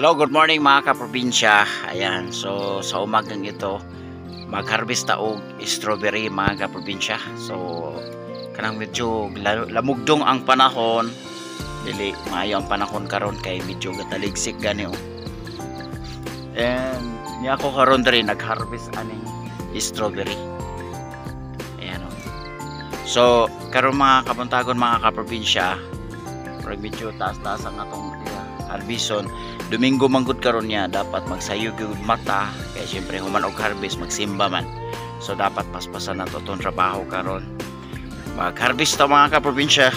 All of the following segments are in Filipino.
Hello, good morning mga kaprobinsya. Ayan, so sa umagang ito, mag-harvest ta og strawberry mga kaprobinsya. So kanang medyo lamugdong ang panahon. Dili maayo ang panahon karon kay medyo gataligsik gani oh. And niya ako karon diri nag-harvest aning strawberry. Ayan oh. So karon mga kabuntagon mga kaprobinsya, medyo taas-taas ang atong harbison. Domingo manggod karon niya dapat magsayog gyud mata kay syempre human og harvest magsimba man. So dapat paspasan nato tong trabaho karon. Mag-harvest ta mga kaprobinsya.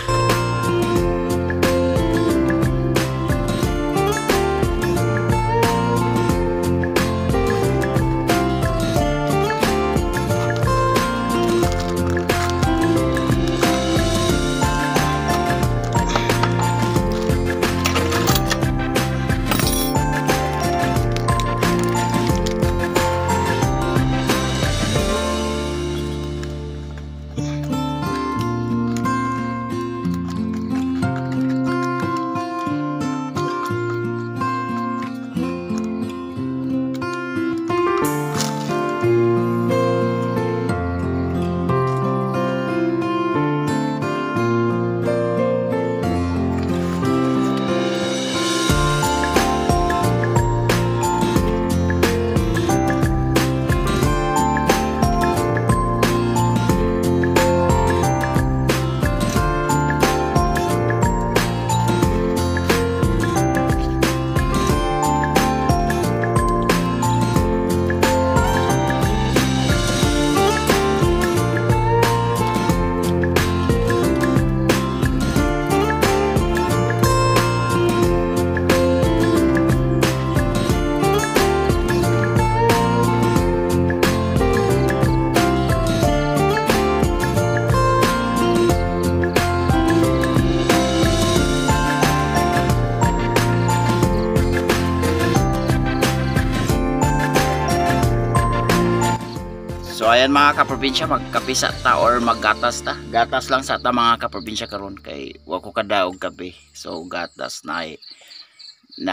So ayan mga kaprobinsya, magkapisa ta or maggatas ta. Gatas lang sa ta mga kaprobinsya karon kay wa ko kadaog kape. So gatas na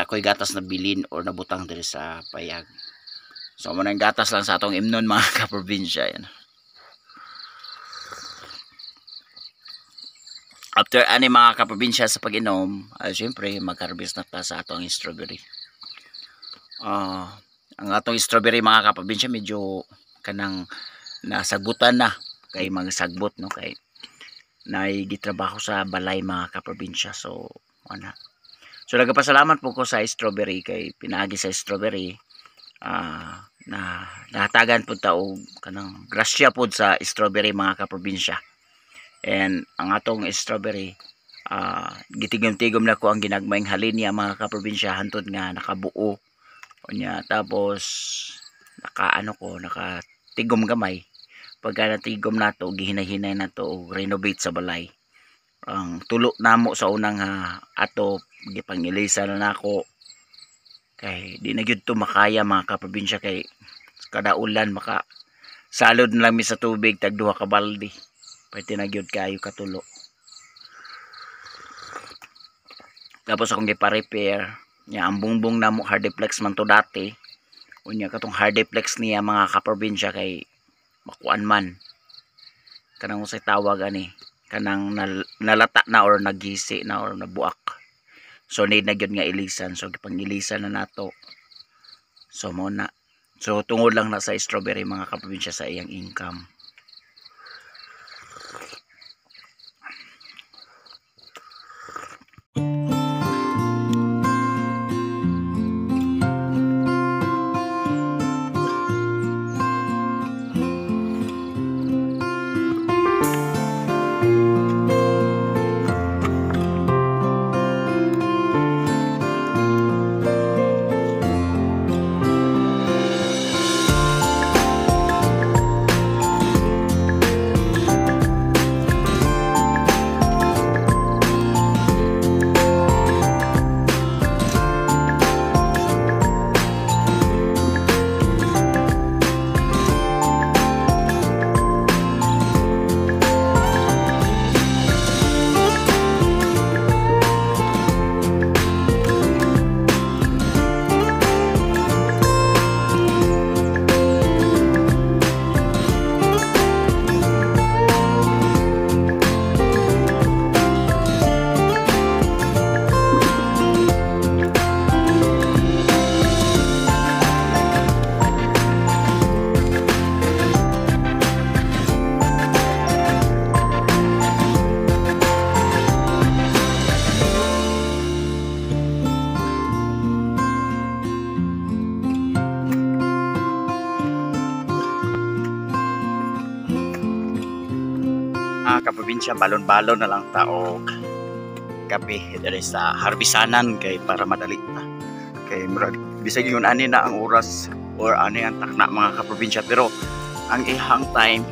koy gatas na bilin or nabutang diri sa payag. So mo nang gatas lang sa atong imnon mga kaprobinsya yan. After ani mga kaprobinsya sa pag-inom, syempre mag-harvest na ta sa atong strawberry. Ang atong strawberry mga kaprobinsya medyo kanang nasagbutan na kay mga sagbot no kay naigitrabaho sa balay mga kaprobinsya. So ana, so nagapasalamat po ko sa strawberry kay pinaagi sa strawberry na nahatagan po ta og kanang grasya po sa strawberry mga kaprobinsya. And ang atong strawberry gitigom-tigom na ko ang ginagmayng halin niya mga kaprobinsya hantod nga nakabuo unya, tapos nakatigom gamay. Pagka natigom nato gihinay-hinay nato og renovate sa balay. Ang tulo namo sa unang ato gipangilisa na nako kay di na gyud to makaya mga kaprobinsya kay kada ulan maka salod na lang mi sa tubig tag duha ka balde. Pwede na gyud kayo katulo. Tapos akong gipa-repair nya ang bungbong namo hardiplex man to dati. Unya katong hardiplex niya mga kaprobinsya kay makuan man kanang usay tawag ani kanang nalata na or nagisi na or nabuak. So need na gyud nga ilisan. So gipangilisan na nato. So mo na. So tungod lang na sa strawberry mga kaprobinsya sa iyang income. kaprobinsya, balon-balon na lang tao gabi diri sa harbisanan kay para madali ta. Kay murag bisag yun ani na ang oras or ani ang takna mga kaprobinsya, pero ang ihang time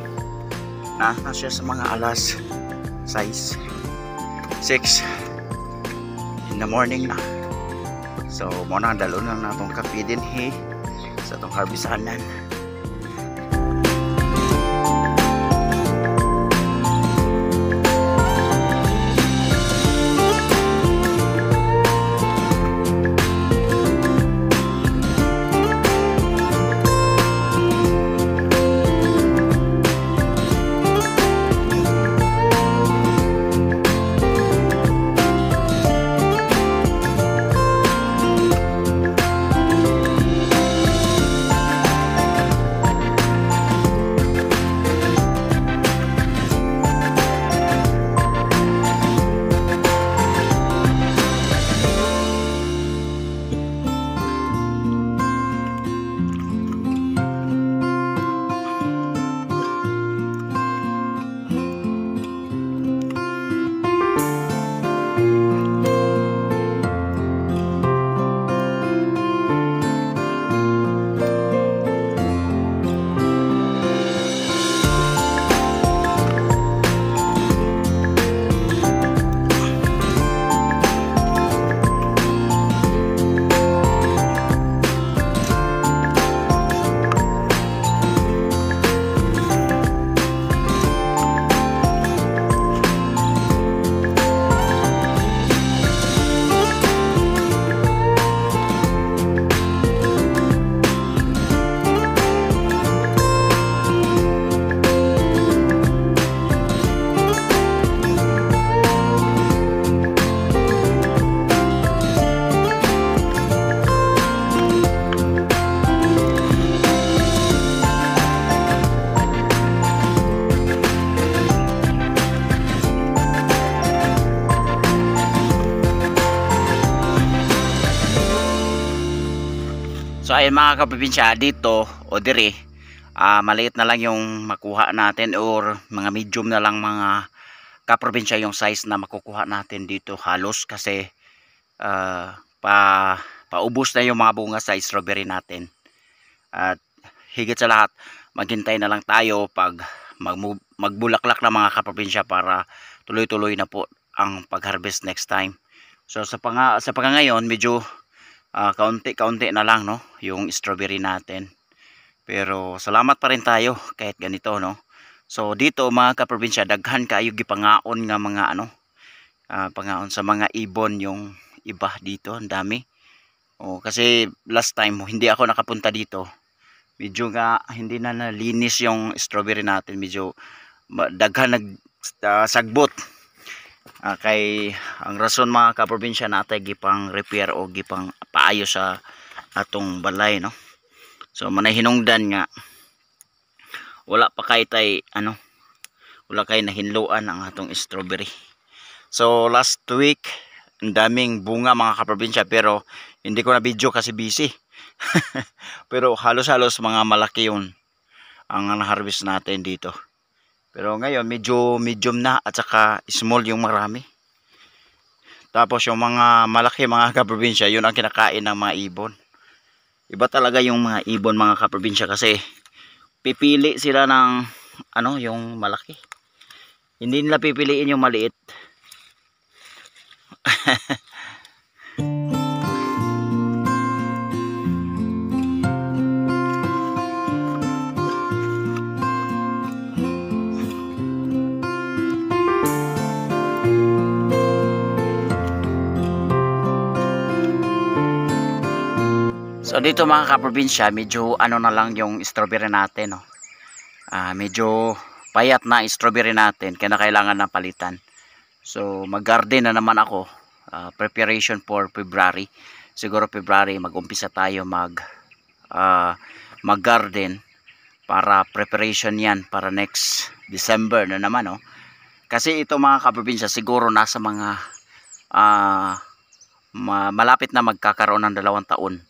nasa siya sa mga alas 6 in the morning na. So mo na dalo na natong kape din sa tong harbisanan. So ayun mga kaprobinsya, dito o dire maliit na lang yung makuha natin or mga medium na lang mga kaprobinsya yung size na makukuha natin dito halos kasi paubos na yung mga bunga sa strawberry natin. At higit sa lahat, maghintay na lang tayo pag magbulaklak na mga kaprobinsya para tuloy-tuloy na po ang pag-harvest next time. So sa ngayon medyo kaunti-kaunti na lang no yung strawberry natin, pero salamat pa rin tayo kahit ganito no. So dito mga kaprobinsya, daghan kayo gipangaon nga mga pangaon sa mga ibon yung iba dito, ang dami. Kasi last time hindi ako nakapunta dito, medyo nga hindi na nalinis yung strawberry natin, medyo daghan sagbot. Kay ang rason mga kaprobinsya natay gipang repair o gipang paayos sa atong balay no. So manay hinungdan nga wala pa kay wala kay nahinluan ang atong strawberry. So last week ang daming bunga mga kaprobinsya, pero hindi ko na video kasi busy. Pero halos-halos mga malaki yun ang na-harvest natin dito. Pero ngayon medyo medium na at saka small yung marami. Tapos yung mga malaki mga kaprobinsya, yun ang kinakain ng mga ibon. Iba talaga yung mga ibon mga kaprobinsya kasi pipili sila ng yung malaki. Hindi nila pipiliin yung maliit. So dito mga kaprobinsya, medyo na lang yung strawberry natin no. Medyo payat na strawberry natin, kaya kailangan ng palitan. So mag-garden na naman ako, preparation for February. Siguro February mag-umpisa tayo mag-garden para preparation yan para next December na naman no. Kasi ito mga kaprobinsya, siguro nasa mga malapit na magkakaroon ng 2 taon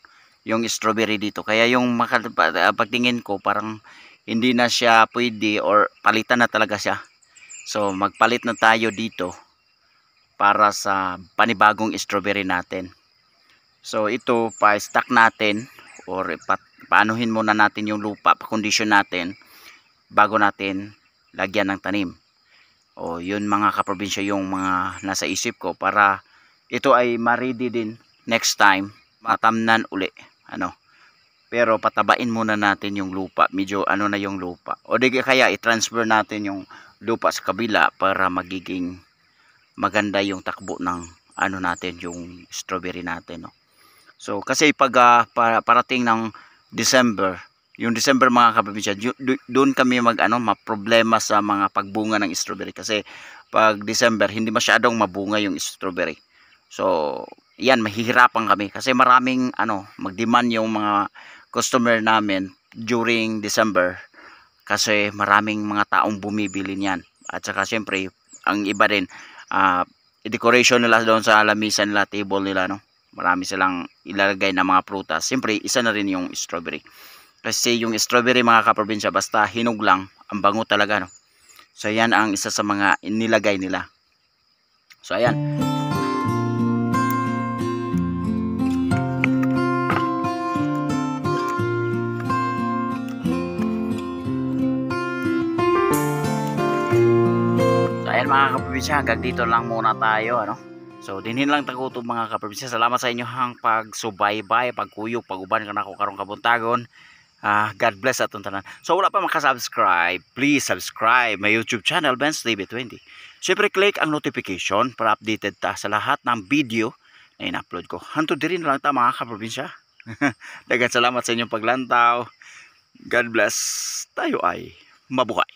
yung strawberry dito. Kaya yung pagtingin ko parang hindi na siya pwede or palitan na talaga siya. So magpalit na tayo dito para sa panibagong strawberry natin. So ito pa-stack natin or paanuhin muna natin yung lupa, pa-condition natin bago natin lagyan ng tanim. O yun mga kaprobinsya yung mga nasa isip ko para ito ay ma-ready din next time matamnan uli. Pero patabain muna natin yung lupa. Medyo na yung lupa. O di kaya i-transfer natin yung lupa sa kabila para magiging maganda yung takbo ng natin yung strawberry natin, no. So kasi pag parating ng December, yung December mga kaprobinsya, doon kami ma-problema sa mga pagbunga ng strawberry kasi pag December hindi masyadong mabunga yung strawberry. So yan, mahihirapan kami kasi maraming mag-demand yung mga customer namin during December kasi maraming mga taong bumibili niyan. At saka siyempre ang iba din decoration nila doon sa lamisan nila, table nila, no. Marami silang ilalagay na mga prutas. Siyempre isa na rin yung strawberry. Kasi yung strawberry mga kaprobinsya, basta hinog lang, ang bango talaga, no. So yan ang isa sa mga inilagay nila. So ayan. So ayan mga kaprobinsya, hanggang dito lang muna tayo, So dinhin lang taguto mga kaprobinsya. Salamat sa inyo hang pagsubaybay, pagkuyog, paguban ka na ako karong kabuntagon. God bless atong tanan. So wala pa makasubscribe, please subscribe my YouTube channel, Benz TV20. Siyempre click ang notification para updated ta sa lahat ng video na in-upload ko. Hantod din lang ta mga kaprobinsya. Daghang salamat sa inyong paglantaw. God bless. Tayo ay mabuhay.